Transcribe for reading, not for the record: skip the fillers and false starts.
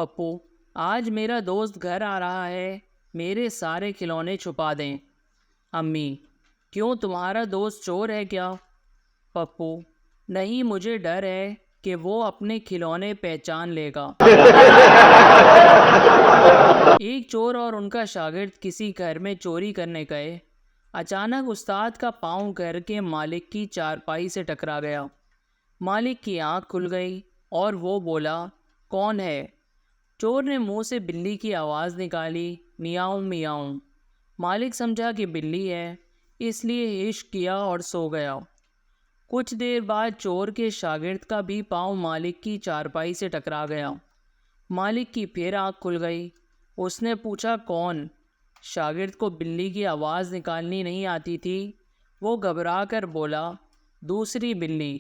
پپو آج میرا دوست گھر آ رہا ہے، میرے سارے کھلونے چھپا دیں۔ امی کیوں، تمہارا دوست چور ہے کیا؟ پپو نہیں، مجھے ڈر ہے کہ وہ اپنے کھلونے پہچان لے گا۔ ایک چور اور ان کا شاگرد کسی گھر میں چوری کرنے گئے۔ اچانک استاد کا پاؤں گھر کے مالک کی چارپائی سے ٹکرا گیا۔ مالک کی آنکھ کھل گئی اور وہ بولا، کون ہے؟ چور نے منہ سے بلی کی آواز نکالی، میاؤں میاؤں۔ مالک سمجھا کہ بلی ہے، اس لیے عشق کیا اور سو گیا۔ کچھ دیر بعد چور کے شاگرد کا بھی پاؤں مالک کی چارپائی سے ٹکرا گیا۔ مالک کی پھر آنکھ کھل گئی۔ اس نے پوچھا، کون؟ شاگرد کو بلی کی آواز نکالنی نہیں آتی تھی۔ وہ گھبرا کر بولا، دوسری بلی۔